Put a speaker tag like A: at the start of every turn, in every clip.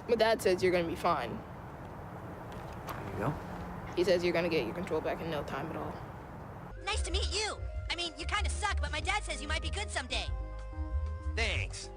A: My dad says you're gonna be fine.
B: There you go.
A: He says you're gonna get your control back in no time at all.
C: Nice to meet you. I mean, you kind of suck, but my dad says you might be good someday.
B: Thanks.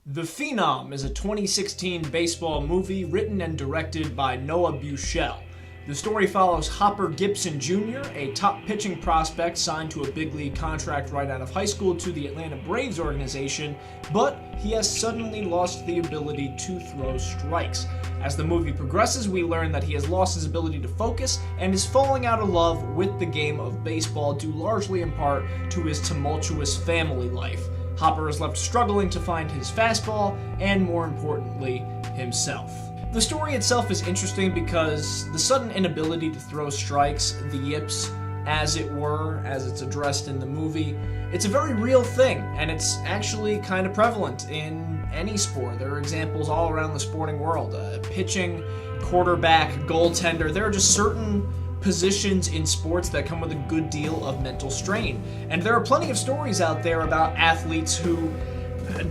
D: The Phenom is a 2016 baseball movie written and directed by Noah Buschel. The story follows Hopper Gibson Jr., a top pitching prospect signed to a big league contract right out of high school to the Atlanta Braves organization, but he has suddenly lost the ability to throw strikes. As the movie progresses, we learn that he has lost his ability to focus and is falling out of love with the game of baseball due largely in part to his tumultuous family life. Hopper is left struggling to find his fastball and, more importantly, himself. The story itself is interesting because the sudden inability to throw strikes, the yips, as it were, as it's addressed in the movie, it's a very real thing, and it's actually kind of prevalent in any sport. There are examples all around the sporting world. Pitching, quarterback, goaltender, there are just certain positions in sports that come with a good deal of mental strain. And there are plenty of stories out there about athletes who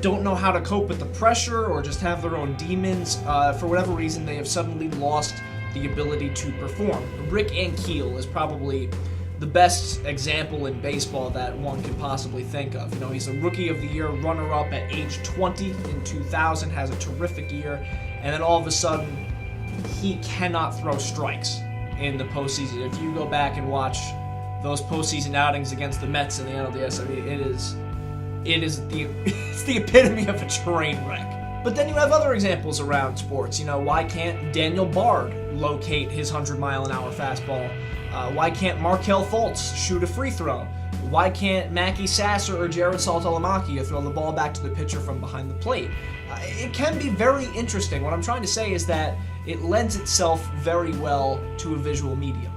D: don't know how to cope with the pressure or just have their own demons. For whatever reason, they have suddenly lost the ability to perform. Rick Ankiel is probably the best example in baseball that one could possibly think of. You know, he's a Rookie of the Year runner-up at age 20 in 2000, has a terrific year, and then all of a sudden, he cannot throw strikes in the postseason. If you go back and watch those postseason outings against the Mets and the NLDS, I mean, it's the epitome of a train wreck. But then you have other examples around sports. You know, why can't Daniel Bard locate his 100-mile-an-hour fastball? Why can't Markelle Fultz shoot a free throw? Why can't Mackey Sasser or Jared Saltalamacchia throw the ball back to the pitcher from behind the plate? It can be very interesting. What I'm trying to say is that it lends itself very well to a visual medium.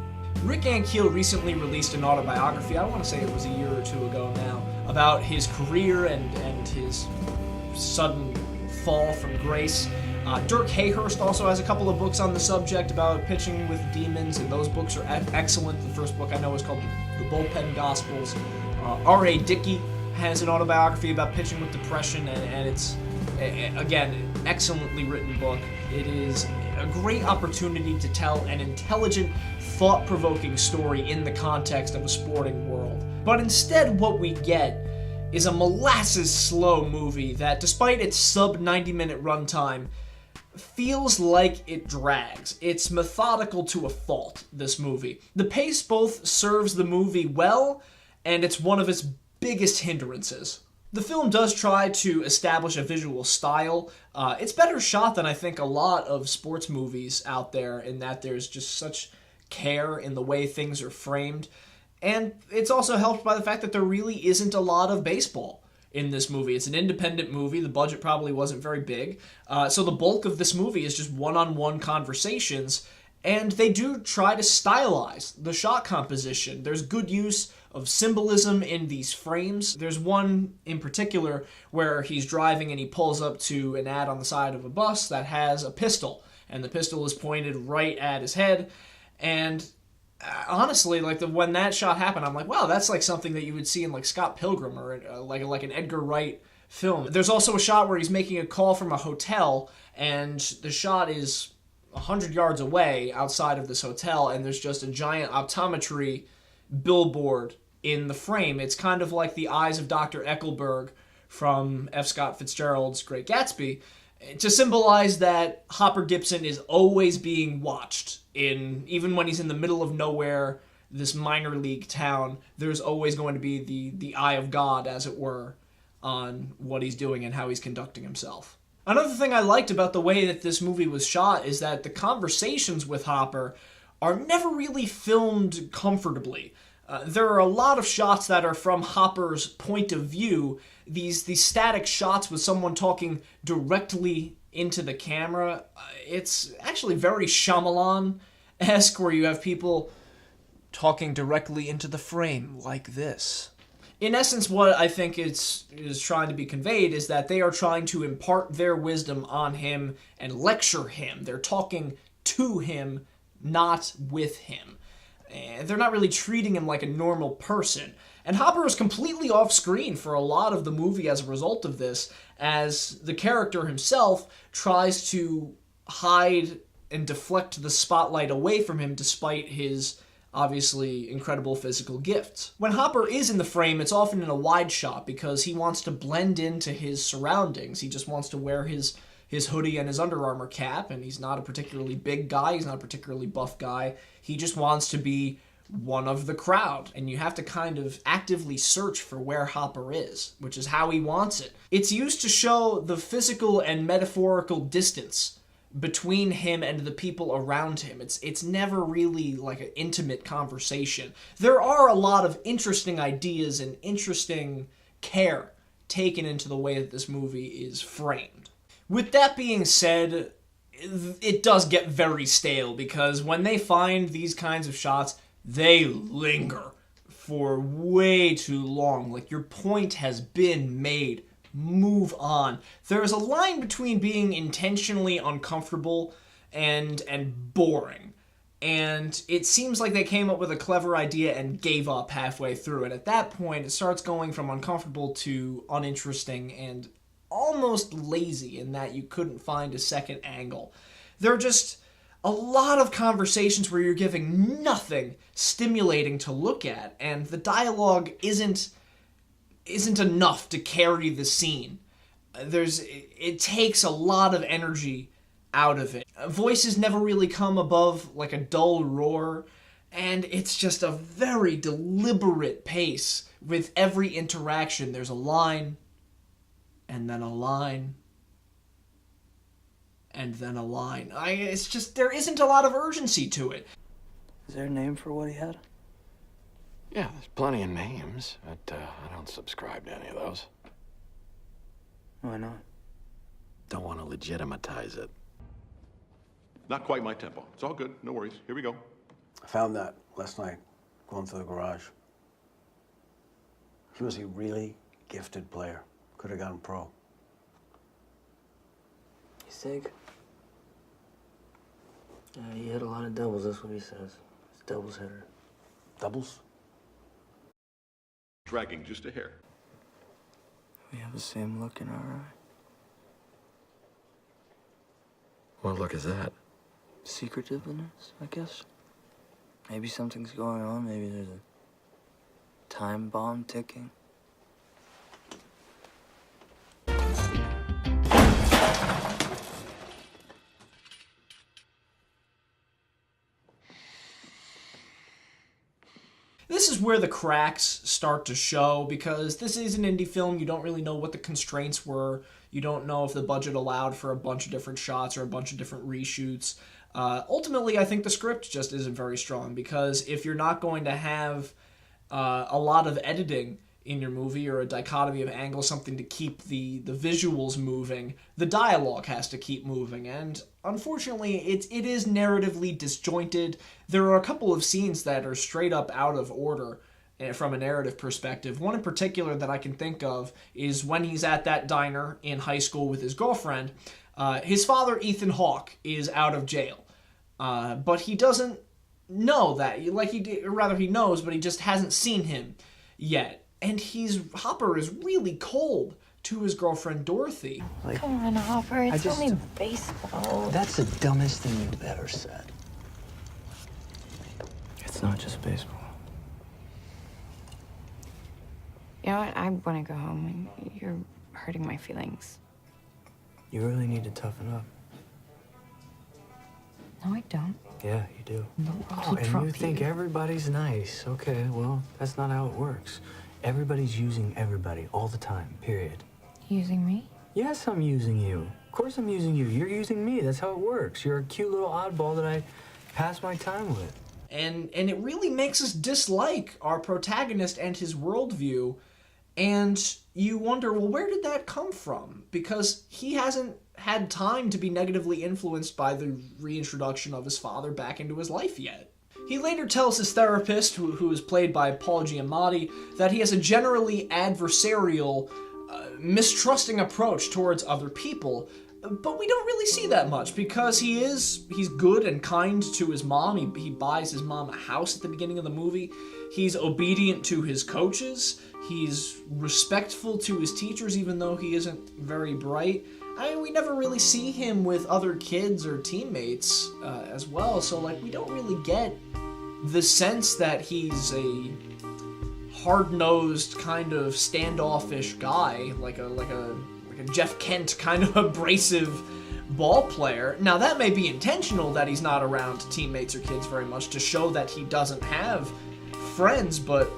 D: Rick Ankiel recently released an autobiography, I want to say it was a year or two ago now, about his career and his sudden fall from grace. Dirk Hayhurst also has a couple of books on the subject about pitching with demons, and those books are excellent. The first book I know is called The Bullpen Gospels. R.A. Dickey has an autobiography about pitching with depression, and it's, again, an excellently written book. It is a great opportunity to tell an intelligent, thought-provoking story in the context of a sporting world. But instead, what we get is a molasses-slow movie that, despite its sub-90-minute runtime, feels like it drags. It's methodical to a fault, this movie. The pace both serves the movie well, and it's one of its biggest hindrances. The film does try to establish a visual style. It's better shot than I think a lot of sports movies out there, in that there's just such care in the way things are framed. And it's also helped by the fact that there really isn't a lot of baseball in this movie. It's an independent movie. The budget probably wasn't very big. So the bulk of this movie is just one-on-one conversations, and they do try to stylize the shot composition. There's good use of symbolism in these frames. There's one in particular where he's driving and he pulls up to an ad on the side of a bus that has a pistol, and the pistol is pointed right at his head. And honestly, like when that shot happened, I'm like, wow, that's like something that you would see in like Scott Pilgrim or like an Edgar Wright film. There's also a shot where he's making a call from a hotel, and the shot is 100 yards away outside of this hotel, and there's just a giant optometry billboard in the frame. It's kind of like the eyes of Dr. Eckelberg from F. Scott Fitzgerald's Great Gatsby, to symbolize that Hopper Gibson is always being watched. Even when he's in the middle of nowhere, this minor league town, there's always going to be the eye of God, as it were, on what he's doing and how he's conducting himself. Another thing I liked about the way that this movie was shot is that the conversations with Hopper are never really filmed comfortably. There are a lot of shots that are from Hopper's point of view, these static shots with someone talking directly into the camera. It's actually very Shyamalan-esque, where you have people talking directly into the frame like this. In essence, what I think is trying to be conveyed is that they are trying to impart their wisdom on him and lecture him. They're talking to him, not with him. And they're not really treating him like a normal person. And Hopper is completely off screen for a lot of the movie as a result of this, as the character himself tries to hide and deflect the spotlight away from him despite his obviously incredible physical gifts. When Hopper is in the frame, it's often in a wide shot because he wants to blend into his surroundings. He just wants to wear his hoodie and his Under Armour cap, and he's not a particularly big guy, he's not a particularly buff guy. He just wants to be one of the crowd, and you have to kind of actively search for where Hopper is, which is how he wants it. It's used to show the physical and metaphorical distance between him and the people around him. It's never really like an intimate conversation. There are a lot of interesting ideas and interesting care taken into the way that this movie is framed. With that being said, it does get very stale because when they find these kinds of shots, they linger for way too long. Like, your point has been made. Move on. There's a line between being intentionally uncomfortable and boring. And it seems like they came up with a clever idea and gave up halfway through. And at that point, it starts going from uncomfortable to uninteresting and almost lazy in that you couldn't find a second angle. There are just a lot of conversations where you're giving nothing stimulating to look at, and the dialogue isn't enough to carry the scene. It takes a lot of energy out of it. Voices never really come above like a dull roar, and it's just a very deliberate pace. With every interaction, there's a line, and then a line, and then a line. It's just, there isn't a lot of urgency to it.
E: Is there a name for what he had?
F: Yeah, there's plenty of names, but I don't subscribe to any of those.
E: Why not?
F: Don't want to legitimatize it.
G: Not quite my tempo. It's all good. No worries. Here we go.
H: I found that last night, going through the garage. He was a really gifted player. Could have gotten pro.
E: You think? He hit a lot of doubles, that's what he says. He's a doubles hitter.
H: Doubles?
G: Dragging just a hair.
E: We have the same look in our eye.
F: What look is that?
E: Secretiveness, I guess. Maybe something's going on. Maybe there's a time bomb ticking.
D: This is where the cracks start to show, because this is an indie film. You don't really know what the constraints were. You don't know if the budget allowed for a bunch of different shots or a bunch of different reshoots. Ultimately, I think the script just isn't very strong, because if you're not going to have a lot of editing in your movie or a dichotomy of angles, something to keep the visuals moving, the dialogue has to keep moving. And unfortunately, it is narratively disjointed. There are a couple of scenes that are straight up out of order from a narrative perspective. One in particular that I can think of is when he's at that diner in high school with his girlfriend. His father, Ethan Hawke, is out of jail. But he doesn't know that. He knows, but he just hasn't seen him yet. And Hopper is really cold to his girlfriend, Dorothy.
I: Come on, Hopper, it's only baseball.
E: That's the dumbest thing you've ever said. It's not just baseball.
I: You know what? I want to go home. You're hurting my feelings.
E: You really need to toughen up.
I: No, I don't.
E: Yeah, you do.
I: No,
E: Oh, and you think everybody's nice. Okay, well, that's not how it works. Everybody's using everybody all the time, period.
I: Using me?
E: Yes, I'm using you. Of course I'm using you. You're using me. That's how it works. You're a cute little oddball that I pass my time with.
D: And it really makes us dislike our protagonist and his worldview. And you wonder, well, where did that come from? Because he hasn't had time to be negatively influenced by the reintroduction of his father back into his life yet. He later tells his therapist, who is played by Paul Giamatti, that he has a generally adversarial, mistrusting approach towards other people, But we don't really see that much because he's good and kind to his mom. He buys his mom a house at the beginning of the movie. He's obedient to his coaches. He's respectful to his teachers, even though he isn't very bright. I mean, we never really see him with other kids or teammates as well, so like we don't really get the sense that he's a hard-nosed kind of standoffish guy, like a Jeff Kent kind of abrasive ball player. Now that may be intentional that he's not around teammates or kids very much to show that he doesn't have friends, but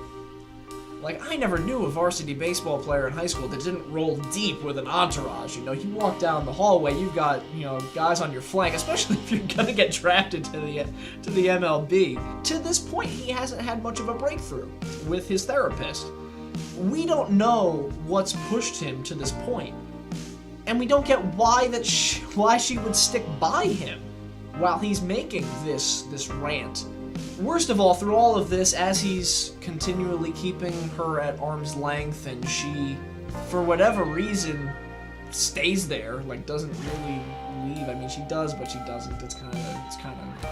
D: like I never knew a varsity baseball player in high school that didn't roll deep with an entourage. You know, you walk down the hallway, you've got, you know, guys on your flank, especially if you're gonna get drafted to the MLB. To this point, he hasn't had much of a breakthrough with his therapist. We don't know what's pushed him to this point. And we don't get why she would stick by him while he's making this rant. Worst of all, through all of this, as he's continually keeping her at arm's length and she, for whatever reason, stays there, like doesn't really leave. I mean, she does, but she doesn't. It's kind of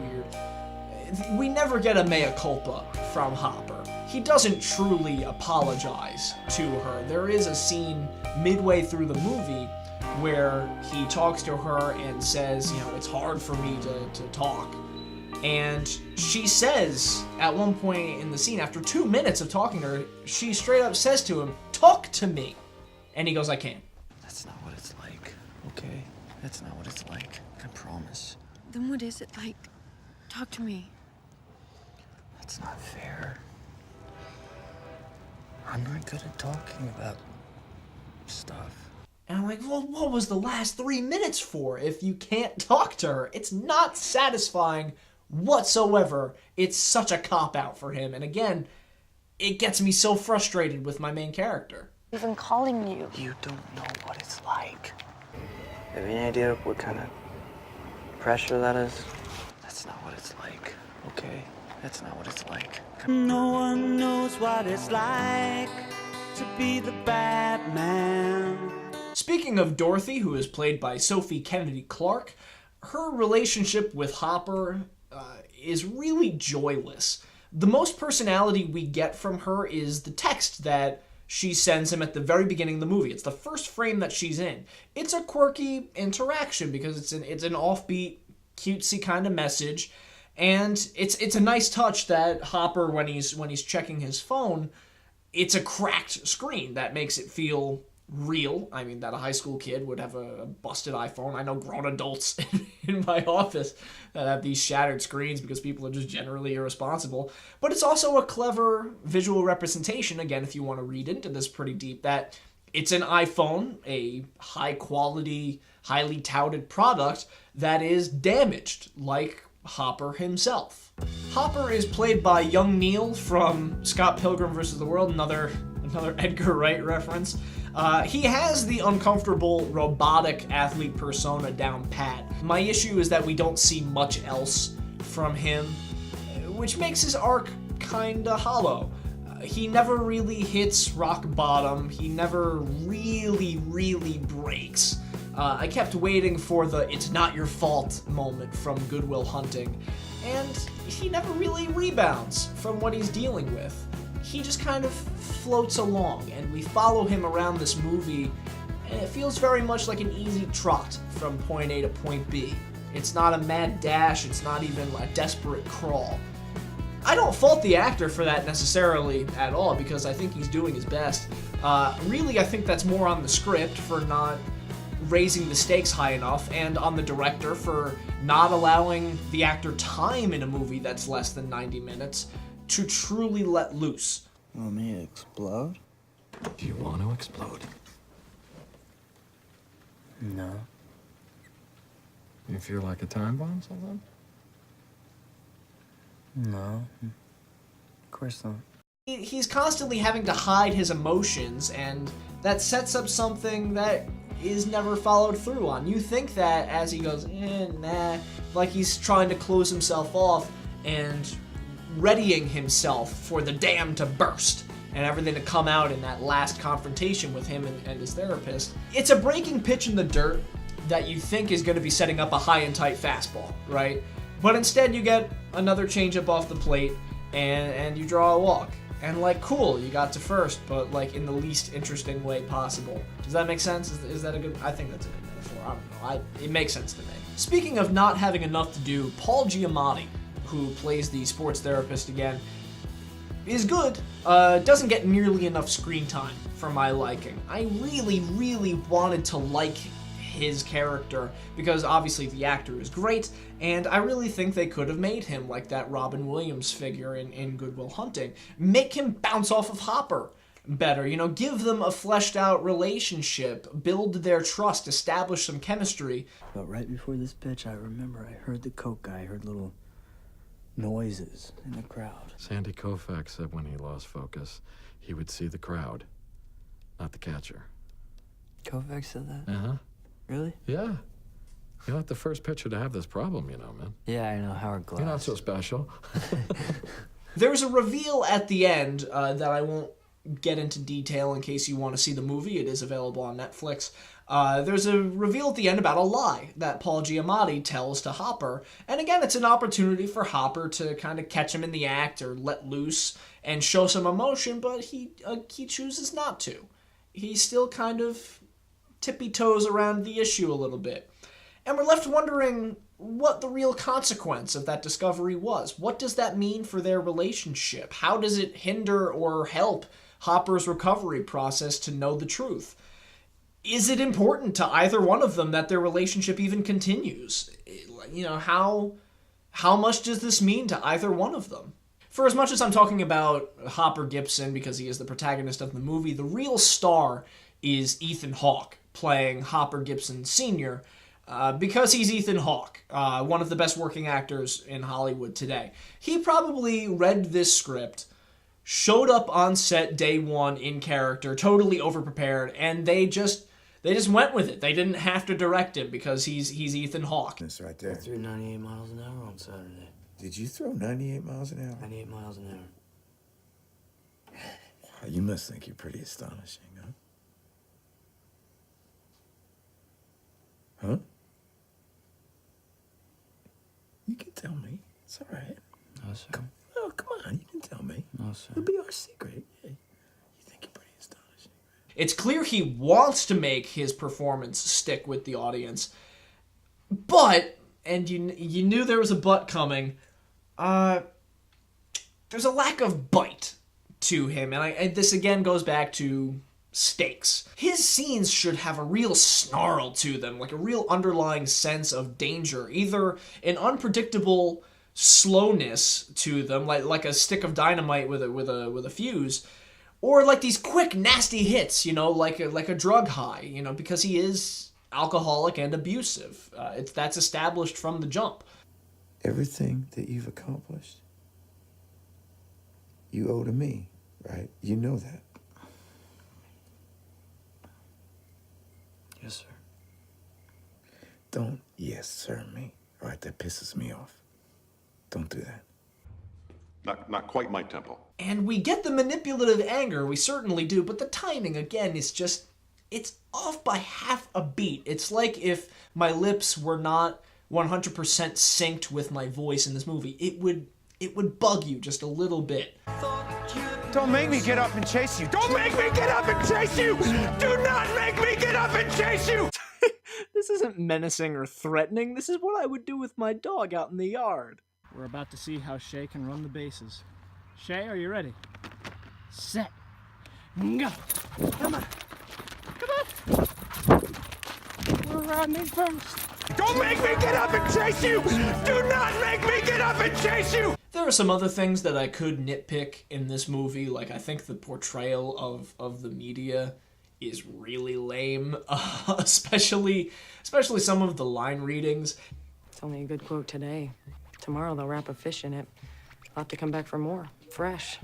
D: weird. We never get a mea culpa from Hopper. He doesn't truly apologize to her. There is a scene midway through the movie where he talks to her and says, you know, it's hard for me to talk. And she says, at one point in the scene, after 2 minutes of talking to her, she straight up says to him, talk to me. And he goes, I can't.
E: That's not what it's like, okay? That's not what it's like, I promise.
I: Then what is it like? Talk to me.
E: That's not fair. I'm not good at talking about stuff.
D: And I'm like, well, what was the last 3 minutes for if you can't talk to her? It's not satisfying whatsoever. It's such a cop-out for him. And again, it gets me so frustrated with my main character.
I: Even calling you.
E: You don't know what it's like. Have any idea what kind of pressure that is? That's not what it's like, okay? That's not what it's like.
J: No one knows what it's like to be the bad man.
D: Speaking of Dorothy, who is played by Sophie Kennedy-Clark, her relationship with Hopper is really joyless. The most personality we get from her is the text that she sends him at the very beginning of the movie. It's the first frame that she's in. It's a quirky interaction because it's an offbeat, cutesy kind of message, and it's a nice touch that Hopper, when he's checking his phone, it's a cracked screen that makes it feel real. I mean, that a high school kid would have a busted iPhone. I know grown adults in my office that have these shattered screens because people are just generally irresponsible. But it's also a clever visual representation, again, if you want to read into this pretty deep, that it's an iPhone, a high-quality, highly touted product that is damaged, like Hopper himself. Hopper is played by young Neil from Scott Pilgrim vs. the World, another Edgar Wright reference. He has the uncomfortable, robotic athlete persona down pat. My issue is that we don't see much else from him, which makes his arc kinda hollow. He never really hits rock bottom. He never really breaks. I kept waiting for the "it's not your fault" moment from Good Will Hunting, and he never really rebounds from what he's dealing with. He just kind of floats along, and we follow him around this movie, and it feels very much like an easy trot from point A to point B. It's not a mad dash, it's not even a desperate crawl. I don't fault the actor for that necessarily at all, because I think he's doing his best. Really, I think that's more on the script for not raising the stakes high enough, and on the director for not allowing the actor time in a movie that's less than 90 minutes to truly let loose.
E: You want me to explode?
F: Do you want to explode?
E: No.
F: You feel like a time bomb, something?
E: No. Of course not.
D: He's constantly having to hide his emotions, and that sets up something that is never followed through on. You think that as he goes, nah, like he's trying to close himself off and readying himself for the dam to burst and everything to come out in that last confrontation with him and his therapist. It's a breaking pitch in the dirt. that you think is going to be setting up a high and tight fastball, right? But instead you get another changeup off the plate and you draw a walk. And like, cool, you got to first, but like in the least interesting way possible. Does that make sense? Is that a good? I think that's a good metaphor. I don't know. It makes sense to me. Speaking of not having enough to do, Paul Giamatti, who plays the sports therapist again, is good. Doesn't get nearly enough screen time for my liking. I really, really wanted to like his character because obviously the actor is great, and I really think they could have made him like that Robin Williams figure in Good Will Hunting. Make him bounce off of Hopper better, you know, give them a fleshed out relationship, build their trust, establish some chemistry.
E: But right before this pitch, I remember I heard the Coke guy, heard little noises in the crowd.
F: Sandy Koufax said when he lost focus, he would see the crowd, not the catcher.
E: Koufax said that?
F: Uh-huh.
E: Really?
F: Yeah. You're not the first pitcher to have this problem, you know, man.
E: Yeah, I know, Howard Glass.
F: You're not so special.
D: There's a reveal at the end that I won't get into detail in case you want to see the movie. It is available on Netflix. There's a reveal at the end about a lie that Paul Giamatti tells to Hopper. And again, it's an opportunity for Hopper to kind of catch him in the act or let loose and show some emotion, but he chooses not to. He's still kind of tippy-toes around the issue a little bit. And we're left wondering what the real consequence of that discovery was. What does that mean for their relationship? How does it hinder or help Hopper's recovery process to know the truth? Is it important to either one of them that their relationship even continues? You know, how much does this mean to either one of them? For as much as I'm talking about Hopper Gibson because he is the protagonist of the movie, the real star is Ethan Hawke, playing Hopper Gibson Sr., because he's Ethan Hawke, one of the best working actors in Hollywood today. He probably read this script, showed up on set day one in character, totally overprepared, and they just went with it. They didn't have to direct him because he's Ethan Hawke.
E: That's right there. I threw 98 miles an hour on Saturday.
K: Did you throw 98 miles an hour?
E: 98 miles an hour.
K: Wow, you must think you're pretty astonishing, huh? Huh? You can tell me. It's all right.
E: No, sir.
K: Come on. You can tell me.
E: No, sir.
K: It'll be our secret. Yeah. You think you're pretty astonishing.
D: It's clear he wants to make his performance stick with the audience, but, and you knew there was a but coming, there's a lack of bite to him, and this again goes back to stakes. His scenes should have a real snarl to them, like a real underlying sense of danger, either an unpredictable slowness to them, like a stick of dynamite with a fuse, or like these quick nasty hits, you know, like a drug high, you know, because he is alcoholic and abusive. That's established from the jump.
K: Everything that you've accomplished, you owe to me, right? You know that.
E: Yes, sir.
K: Don't yes, sir, me. All right, that pisses me off. Don't do that.
G: Not quite my tempo.
D: And we get the manipulative anger, we certainly do, but the timing, again, is just, it's off by half a beat. It's like if my lips were not 100% synced with my voice in this movie. It would bug you just a little bit.
B: Don't make me get up and chase you. Don't make me get up and chase you. Do not make me get up and chase you.
D: This isn't menacing or threatening. This is what I would do with my dog out in the yard.
L: We're about to see how Shay can run the bases. Shay, are you ready? Set. Go. Come on. Come on. We're running first.
B: Don't make me get up and chase you. Do not make me get up and chase you.
D: There are some other things that I could nitpick in this movie, like I think the portrayal of the media is really lame, especially some of the line readings.
I: It's only a good quote today. Tomorrow they'll wrap a fish in it. I'll have to come back for more, fresh.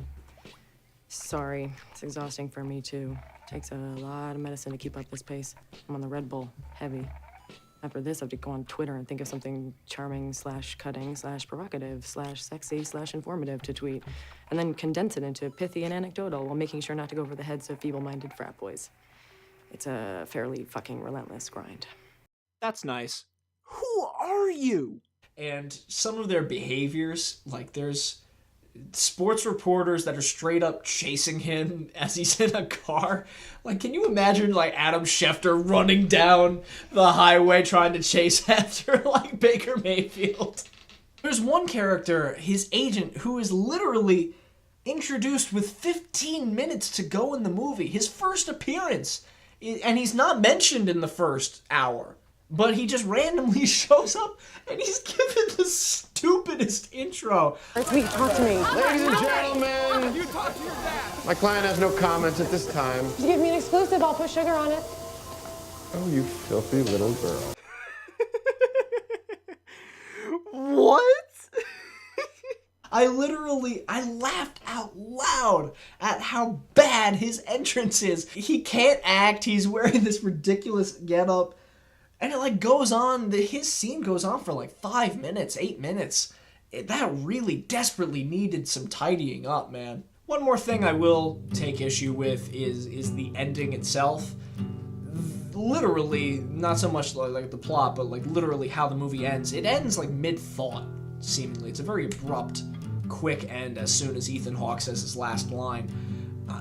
I: Sorry, it's exhausting for me too. Takes a lot of medicine to keep up this pace. I'm on the Red Bull, heavy. After this, I have to go on Twitter and think of something charming / cutting / provocative / sexy / informative to tweet, and then condense it into pithy and anecdotal while making sure not to go over the heads of feeble-minded frat boys. It's a fairly fucking relentless grind.
D: That's nice. Who are you? And some of their behaviors, like there's sports reporters that are straight up chasing him as he's in a car. Like, can you imagine, like, Adam Schefter running down the highway trying to chase after, like, Baker Mayfield? There's one character, his agent, who is literally introduced with 15 minutes to go in the movie. His first appearance. And he's not mentioned in the first hour. But he just randomly shows up and he's given the stupidest intro.
I: Talk to me.
B: Ladies and gentlemen,
L: You talk to your dad.
B: my client has no comments at this time.
I: Just give me an exclusive, I'll put sugar on it.
B: Oh, you filthy little girl.
D: What? I laughed out loud at how bad his entrance is. He can't act, he's wearing this ridiculous getup, and it like goes on, his scene goes on for like 5 minutes, 8 minutes. That really desperately needed some tidying up, man. One more thing I will take issue with is the ending itself. Literally, not so much like the plot, but like literally how the movie ends. It ends like mid-thought, seemingly. It's a very abrupt, quick end as soon as Ethan Hawke says his last line.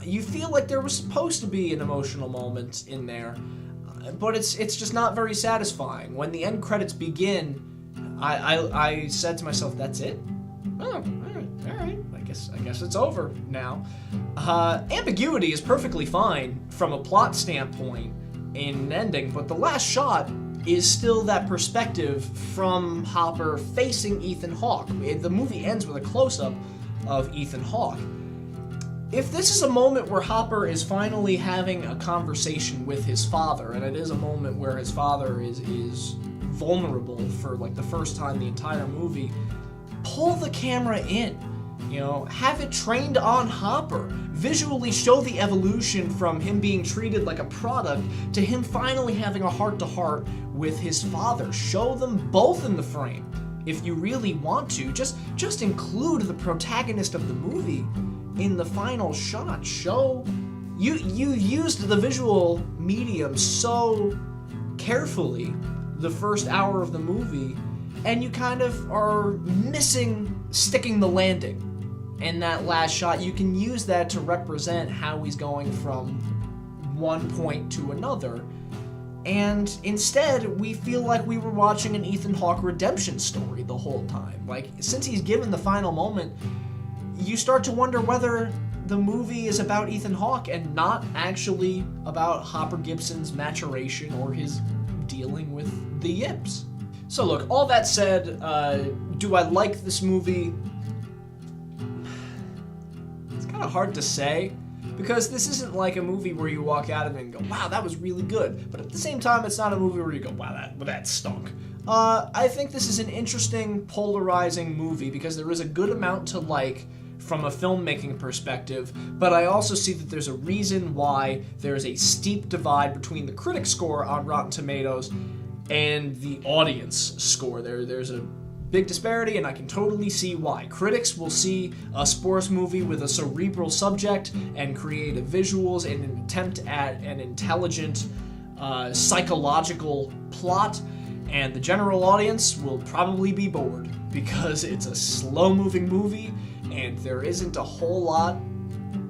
D: You feel like there was supposed to be an emotional moment in there, but it's just not very satisfying. When the end credits begin, I said to myself, that's it? Oh, all right. I guess it's over now. Ambiguity is perfectly fine from a plot standpoint in an ending, but the last shot is still that perspective from Hopper facing Ethan Hawke. The movie ends with a close-up of Ethan Hawke. If this is a moment where Hopper is finally having a conversation with his father, and it is a moment where his father is vulnerable for like the first time the entire movie, pull the camera in. You know, have it trained on Hopper. Visually show the evolution from him being treated like a product to him finally having a heart-to-heart with his father. Show them both in the frame. If you really want to, just include the protagonist of the movie in the final shot. Show you used the visual medium so carefully the first hour of the movie, and you kind of are missing sticking the landing. In that last shot, you can use that to represent how he's going from one point to another. And instead, we feel like we were watching an Ethan Hawke redemption story the whole time. Like, since he's given the final moment, you start to wonder whether the movie is about Ethan Hawke and not actually about Hopper Gibson's maturation or his dealing with the yips. So look, all that said, do I like this movie? It's kind of hard to say, because this isn't like a movie where you walk out of it and go, wow, that was really good. But at the same time, it's not a movie where you go, wow, that stunk. I think this is an interesting, polarizing movie because there is a good amount to like from a filmmaking perspective, but I also see that there's a reason why there's a steep divide between the critic score on Rotten Tomatoes and the audience score. There's a big disparity, and I can totally see why. Critics will see a sports movie with a cerebral subject and creative visuals in an attempt at an intelligent psychological plot, and the general audience will probably be bored because it's a slow-moving movie and there isn't a whole lot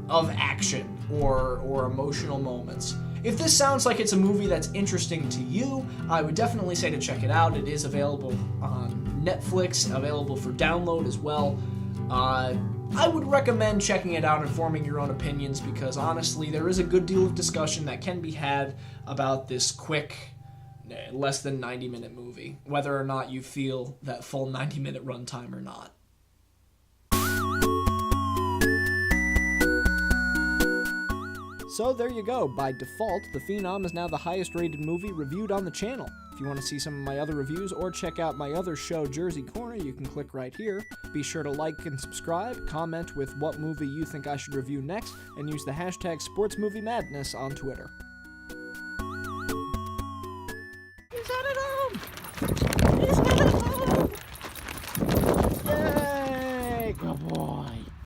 D: of action or emotional moments. If this sounds like it's a movie that's interesting to you, I would definitely say to check it out. It is available on Netflix, available for download as well. I would recommend checking it out and forming your own opinions because honestly, there is a good deal of discussion that can be had about this quick, less than 90-minute movie, whether or not you feel that full 90-minute runtime or not.
L: So there you go. By default, The Phenom is now the highest rated movie reviewed on the channel. If you want to see some of my other reviews or check out my other show, Jersey Corner, you can click right here. Be sure to like and subscribe, comment with what movie you think I should review next, and use the hashtag SportsMovieMadness on Twitter.